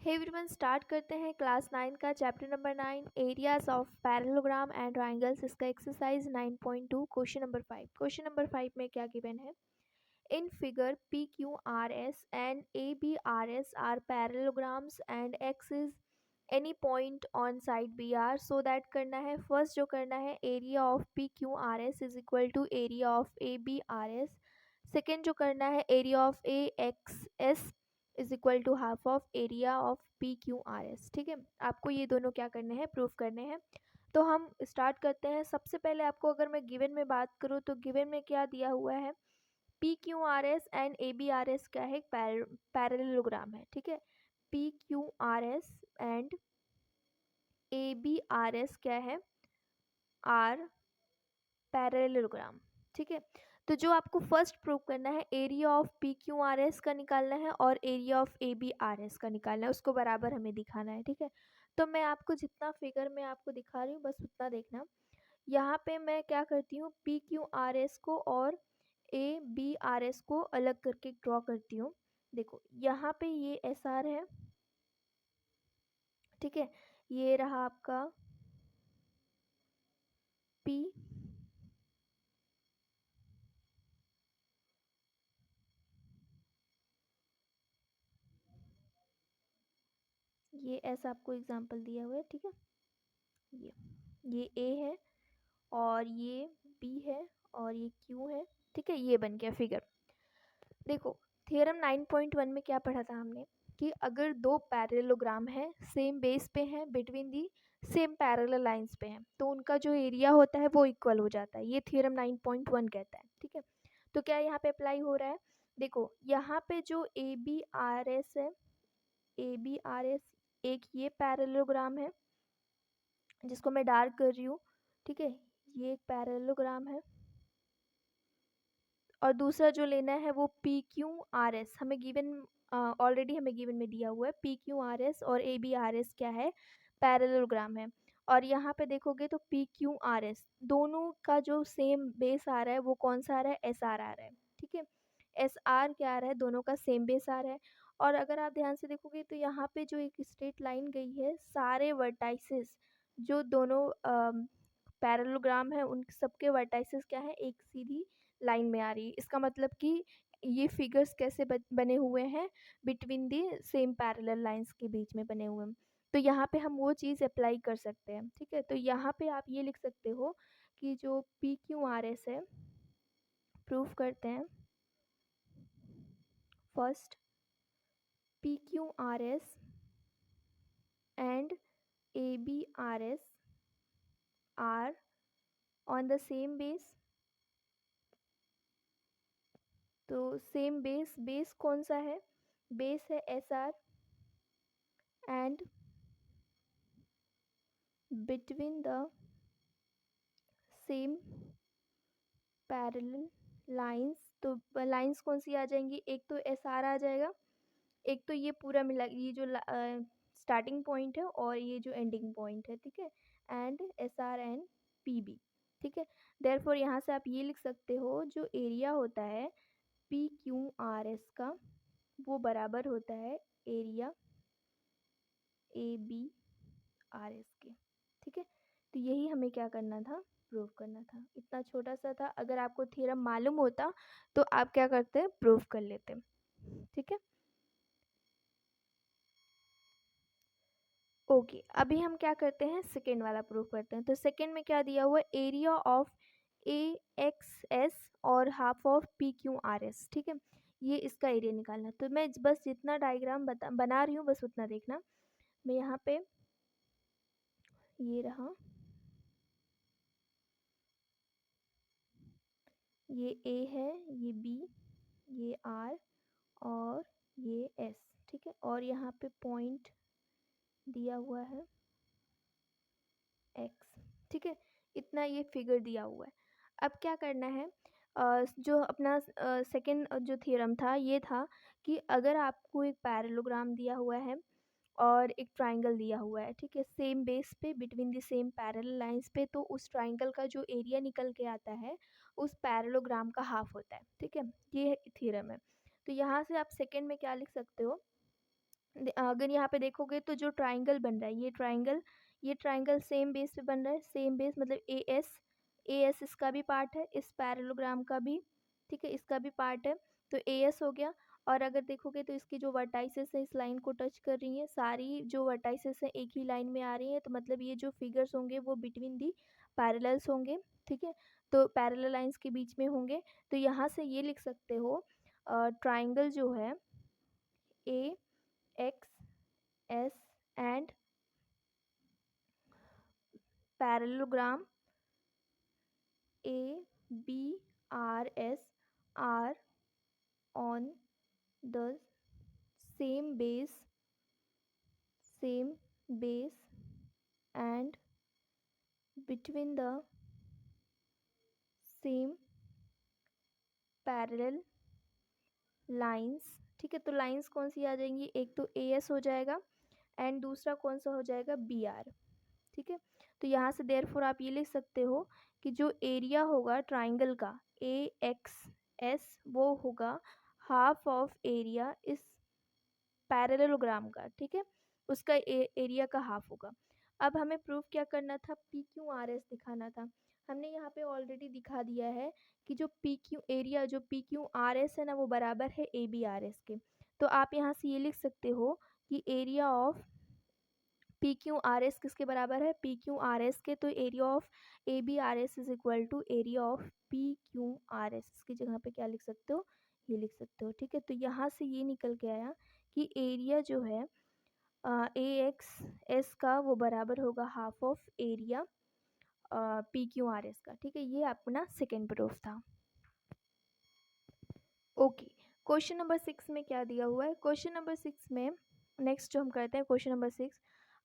Hey everyone, start करते हैं class 9 का chapter number 9 areas of parallelogram and triangles. इसका एक्सरसाइज 9.2 क्वेश्चन नंबर 5 में क्या गिवन है। In figure P Q R S and A B R S are parallelograms and X is any point on side B R. So that करना है, first जो करना है area of P Q R S is equal to area of A B R S. Second जो करना है area of A X S is equal to half of area of P Q R S. ठीक है, आपको ये दोनों क्या करने हैं, प्रूफ करने हैं। तो हम स्टार्ट करते हैं। सबसे पहले आपको अगर मैं गिवन में बात करूँ तो गिवन में क्या दिया हुआ है, P Q R S and A B R S क्या है, पैरेललोग्राम है। ठीक है, P Q R S and A B R S क्या है, आर पैरेललोग्राम। ठीक है, तो जो आपको फर्स्ट प्रूव करना है area of P Q R S का निकालना है और area of A B R S का निकालना है, उसको बराबर हमें दिखाना है। ठीक है, तो मैं आपको जितना फिगर में आपको दिखा रही हूँ बस उतना देखना। यहाँ पे मैं क्या करती हूँ, पी क्यू आर एस को और ए बी आर एस को अलग करके ड्रॉ करती हूँ। देखो यहाँ पे ये एस आर है। ठीक है, ये रहा आपका पी, ये ऐसा आपको एग्जांपल दिया हुआ है। ठीक है, ये ए है और ये बी है और ये क्यू है। ठीक है, ये बन गया फिगर। देखो थ्योरम 9.1 में क्या पढ़ा था हमने कि अगर दो पैरेललोग्राम है, सेम बेस पे हैं, between the same parallel lines पे हैं, तो उनका जो एरिया होता है वो इक्वल हो जाता है। ये थ्योरम 9.1 कहता है। ठीक है, तो क्या यहाँ पे अप्लाई हो रहा है। देखो यहाँ पे जो ए बी आर एस है, ए बी आर एस एक ये पैरेललोग्राम है जिसको मैं डार्क कर रही हूँ। ठीक है, ये एक पैरेललोग्राम है और दूसरा जो लेना है वो पी क्यू आर एस हमें गिवन, ऑलरेडी हमें गिवन में दिया हुआ है। पी क्यू आर एस और ए बी आर एस क्या है, पैरेललोग्राम है। और यहाँ पे देखोगे तो पी क्यू आर एस दोनों का जो सेम बेस आ रहा है वो कौन सा आ रहा है, एस आर आ रहा है। ठीक है, एस आर क्या आ रहा है, दोनों का सेम बेस आ रहा है। और अगर आप ध्यान से देखोगे तो यहाँ पे जो एक स्ट्रेट लाइन गई है, सारे वर्टाइसेस जो दोनों पैरेललोग्राम है उन सबके वर्टाइसेस क्या है, एक सीधी लाइन में आ रही है। इसका मतलब कि ये फिगर्स कैसे बने हुए हैं, between the same parallel lines के बीच में बने हुए हैं। तो यहाँ पे हम वो चीज़ अप्लाई कर सकते हैं। ठीक है, तो यहाँ पे आप ये लिख सकते हो कि जो पी क्यू आर एस है, प्रूफ करते हैं first, P Q R S and A B R S are on the same base. तो सेम बेस, बेस कौन सा है, बेस है S R and between the same parallel lines. तो lines कौन सी आ जाएंगी, एक तो एस आर आ जाएगा, एक तो ये पूरा मिला, ये जो स्टार्टिंग पॉइंट है और ये जो एंडिंग पॉइंट है। ठीक है, and S R and P B. ठीक है, देयरफॉर यहाँ से आप ये लिख सकते हो जो एरिया होता है पी क्यू आर एस का वो बराबर होता है area A B R S के। ठीक है, तो यही हमें क्या करना था, प्रूव करना था। इतना छोटा सा था, अगर आपको थ्योरम मालूम होता तो आप क्या करते, प्रूव कर लेते। ठीक है, ओके, अभी हम क्या करते हैं, सेकेंड वाला प्रूव करते हैं। तो सेकेंड में क्या दिया हुआ है, area of A X S और half of P Q R S. ठीक है, ये इसका एरिया निकालना है। तो मैं बस जितना डायग्राम बना रही हूँ बस उतना देखना। मैं यहाँ पे, ये रहा, ये ए है, ये बी, ये आर और ये एस। ठीक है, और यहाँ पे पॉइंट दिया हुआ है एक्स। ठीक है, इतना ये फिगर दिया हुआ है। अब क्या करना है, जो अपना सेकंड जो थ्योरम था ये था कि अगर आपको एक पैरेललोग्राम दिया हुआ है और एक ट्राइंगल दिया हुआ है, ठीक है, सेम बेस पे between the same parallel lines पे, तो उस ट्राइंगल का जो एरिया निकल के आता है उस पैरेललोग्राम का हाफ होता है। ठीक है, ये थ्योरम है। तो यहाँ से आप सेकंड में क्या लिख सकते हो, अगर यहाँ पे देखोगे तो जो ट्राइंगल बन रहा है, ये ट्राइंगल सेम बेस पे बन रहा है, सेम बेस मतलब ए एस इसका भी पार्ट है, इस पैरेललोग्राम का भी, ठीक है, इसका भी पार्ट है, तो ए एस हो गया। और अगर देखोगे तो इसकी जो वर्टाइसेस है इस लाइन को टच कर रही हैं, सारी जो वर्टाइसेस है एक ही लाइन में आ रही हैं, तो मतलब ये जो फिगर्स होंगे वो बिटवीन दी पैरेलल्स होंगे, ठीक है, तो पैरेलल लाइंस के बीच में होंगे। तो यहाँ से ये लिख सकते हो ट्राइंगल जो है A X S and parallelogram ABRS are on the same base same base and between the same parallel lines, ठीक है, तो लाइंस कौन सी आ जाएंगी, एक तो ए एस हो जाएगा एंड दूसरा कौन सा हो जाएगा बी आर, ठीक है। तो यहाँ से देयरफॉर आप ये लिख सकते हो कि जो एरिया होगा ट्राइंगल का ए एक्स एस वो होगा हाफ ऑफ एरिया इस पैरेललोग्राम का, ठीक है, उसका एरिया का हाफ होगा। अब हमें प्रूफ क्या करना था, पी क्यू आर एस दिखाना था। हमने यहाँ पे ऑलरेडी दिखा दिया है कि जो पी क्यू एरिया जो पी क्यू आर एस है ना वो बराबर है ए बी आर एस के। तो आप यहाँ से ये लिख सकते हो कि area of P Q R S किसके बराबर है, पी क्यू आर एस के, तो area of A B R S is equal to area of P Q R S, इसकी जगह पे क्या लिख सकते हो, ये लिख सकते हो, ठीक है। तो यहाँ से ये निकल के आया कि एरिया जो है ए एक्स एस का वो बराबर होगा half of area P Q R S का, ठीक है, ये अपना सेकेंड प्रूफ था। ओके, क्वेश्चन नंबर 6 में क्या दिया हुआ है, क्वेश्चन नंबर 6 में नेक्स्ट जो हम करते हैं question number 6,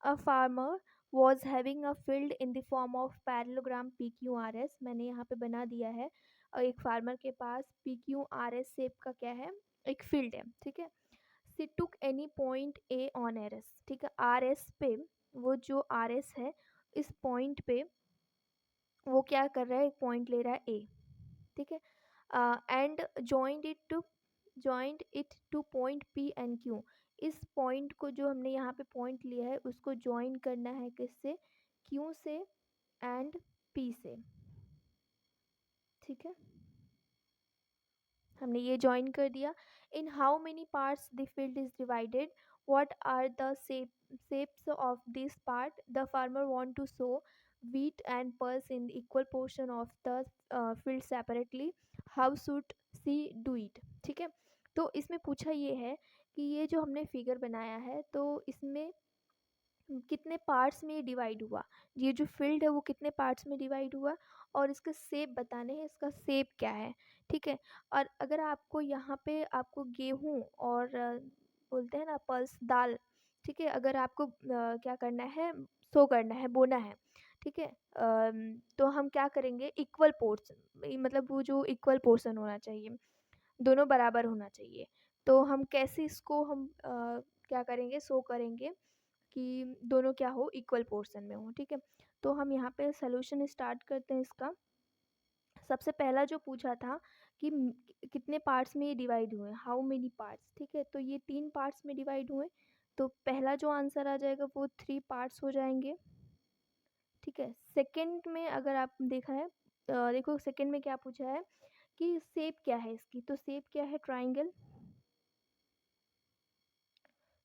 a farmer was having a field in the form of parallelogram P Q R S, मैंने यहाँ पे बना दिया है, और एक फार्मर के पास P Q R S shape का क्या है, एक फील्ड है, ठीक है। She took any point A on R S, ठीक है, आर एस पे, वो जो आर एस है इस पॉइंट पे वो क्या कर रहा है, एक पॉइंट ले रहा है ए, ठीक है, and joint it two point P and Q, इस पॉइंट को जो हमने यहाँ पे पॉइंट लिया है उसको ज्वाइन करना है किससे, क्यू से एंड पी से, ठीक है, हमने ये ज्वाइन कर दिया। In how many parts the field is divided, what are the shapes of this part, the farmer want to sow wheat and pulse in equal portion of the field separately, how should she do it, ठीक है। तो इसमें पूछा ये है कि ये जो हमने फिगर बनाया है तो इसमें कितने पार्ट्स में ये डिवाइड हुआ, ये जो फील्ड है वो कितने पार्ट्स में डिवाइड हुआ, और इसका शेप बताने हैं, इसका शेप क्या है, ठीक है। और अगर आपको यहाँ पे आपको गेहूँ और बोलते हैं ना पल्स दाल, ठीक है, अगर आपको क्या करना है, सो करना है, बोना है, ठीक है, तो हम क्या करेंगे, इक्वल पोर्शन, मतलब वो जो इक्वल पोर्शन होना चाहिए, दोनों बराबर होना चाहिए। तो हम कैसे इसको हम क्या करेंगे, सो करेंगे कि दोनों क्या हो, इक्वल पोर्शन में हो, ठीक है। तो हम यहाँ पे सोल्यूशन स्टार्ट करते हैं इसका। सबसे पहला जो पूछा था कि कितने पार्ट्स में ये डिवाइड हुए, हाउ मेनी पार्ट्स, ठीक है, तो ये 3 पार्ट्स में डिवाइड हुए, तो पहला जो आंसर आ जाएगा वो 3 पार्ट्स हो जाएंगे, ठीक है। सेकंड में अगर आप देखा है देखो सेकंड में क्या पूछा है कि शेप क्या है इसकी, तो शेप क्या है, ट्राइंगल,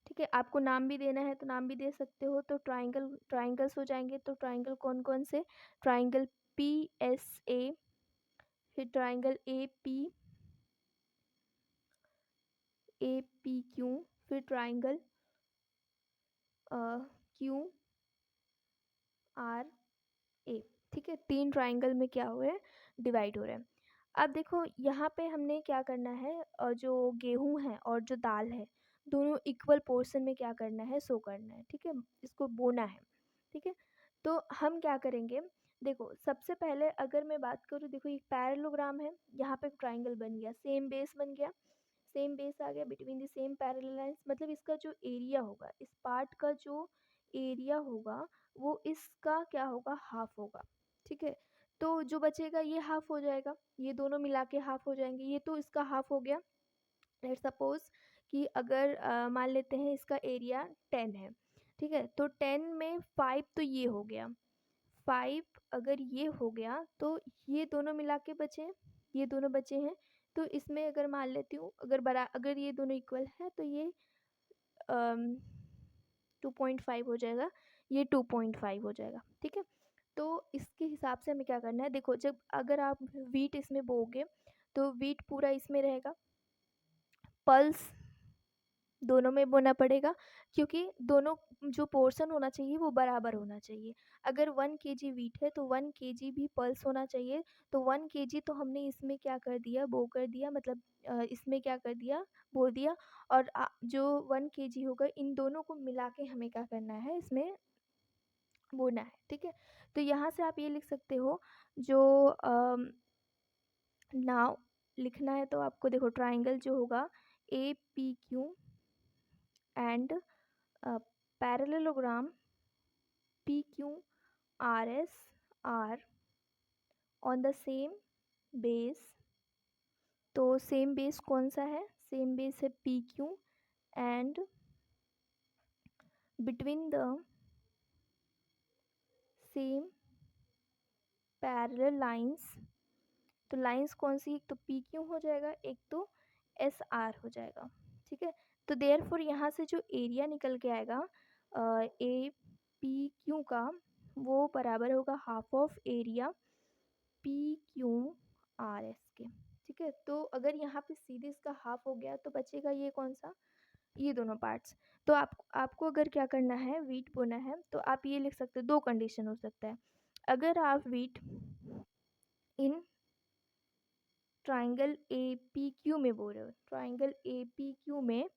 ठीक है, आपको नाम भी देना है तो नाम भी दे सकते हो, तो ट्राइंगल्स हो जाएंगे, तो ट्राइंगल कौन कौन से, ट्राइंगल पी एस ए, फिर ट्राइंगल ए पी क्यू, फिर ट्राइंगल क्यू आर ए, ठीक है, 3 ट्राइंगल में क्या हुए हैं, डिवाइड हो रहे हैं। अब देखो यहाँ पे हमने क्या करना है, जो गेहूँ है और जो दाल है दोनों इक्वल पोर्शन में क्या करना है, सो करना है, ठीक है, इसको बोना है, ठीक है। तो हम क्या करेंगे, देखो सबसे पहले अगर मैं बात करूँ, देखो एक पैरेललोग्राम है, यहाँ पे ट्राइंगल बन गया, सेम बेस बन गया, सेम बेस आ गया between the same parallel lines, मतलब इसका जो एरिया होगा, इस पार्ट का जो एरिया होगा वो इसका क्या होगा, हाफ होगा, ठीक है। तो जो बचेगा ये हाफ हो जाएगा, ये दोनों मिला के हाफ हो जाएंगे, ये तो इसका हाफ हो गया। लेट्स सपोज कि अगर मान लेते हैं इसका एरिया 10 है, ठीक है, तो 10 में 5 तो ये हो गया, 5 अगर ये हो गया तो ये दोनों मिला के बचे, ये दोनों बचे हैं। तो इसमें अगर मान लेती हूँ अगर ये दोनों इक्वल है तो ये 2.5 हो जाएगा, ये 2.5 हो जाएगा, ठीक है। तो इसके हिसाब से हमें क्या करना है, देखो जब अगर आप वीट इसमें बोओगे तो वीट पूरा इसमें रहेगा, पल्स दोनों में बोना पड़ेगा, क्योंकि दोनों जो पोर्शन होना चाहिए वो बराबर होना चाहिए। अगर 1 केजी वीट है तो 1 केजी भी पल्स होना चाहिए। तो 1 केजी तो हमने इसमें क्या कर दिया, बो कर दिया, मतलब इसमें क्या कर दिया, बो दिया। और जो 1 केजी होगा इन दोनों को मिला के हमें क्या करना है, इसमें बोना है, ठीक है। तो यहाँ से आप ये लिख सकते हो, जो नाउ लिखना है तो आपको देखो ट्राइंगल जो होगा A P Q and parallelogram P Q R S are on the same base. तो सेम बेस कौन सा है, सेम बेस है P Q and between the same parallel lines. तो लाइंस कौन सी, एक तो पी क्यू हो जाएगा, एक तो एस आर हो जाएगा, ठीक है। तो देयरफॉर यहाँ से जो एरिया निकल के आएगा ए पी क्यू का, वो बराबर होगा half of area P Q R S के, ठीक है। तो अगर यहाँ पे सीधे इसका हाफ हो गया तो बचेगा ये कौन सा, ये दोनों पार्ट्स। तो आपको अगर क्या करना है, वीट बोना है, तो आप ये लिख सकते हो, दो कंडीशन हो सकता है। अगर आप wheat in triangle A P Q में बोल रहे हो, ट्राइंगल ए पी क्यू में,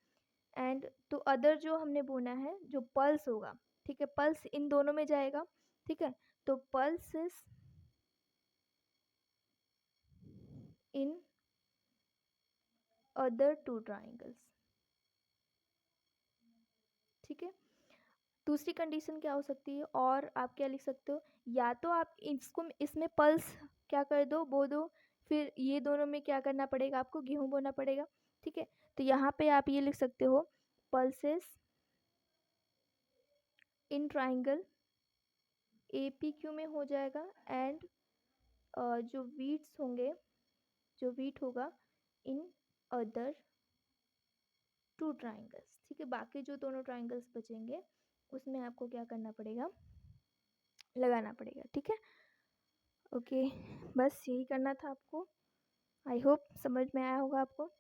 एंड तो अदर जो हमने बोना है जो पल्स होगा, ठीक है, पल्स इन दोनों में जाएगा, ठीक है। तो pulse is in other two triangles, ठीक है। दूसरी कंडीशन क्या हो सकती है, और आप क्या लिख सकते हो, या तो आप इसको इसमें पल्स क्या कर दो, बो दो, फिर ये दोनों में क्या करना पड़ेगा, आपको गेहूं बोना पड़ेगा, ठीक है। तो यहाँ पे आप ये लिख सकते हो, pulses in triangle A P Q में हो जाएगा, एंड जो वीट्स होंगे, जो वीट होगा इन अदर टू ट्राइंगल्स, ठीक है। बाकी जो दोनों ट्राइंगल्स बचेंगे उसमें आपको क्या करना पड़ेगा, लगाना पड़ेगा, ठीक है। ओके, बस यही करना था आपको। आई होप समझ में आया होगा आपको।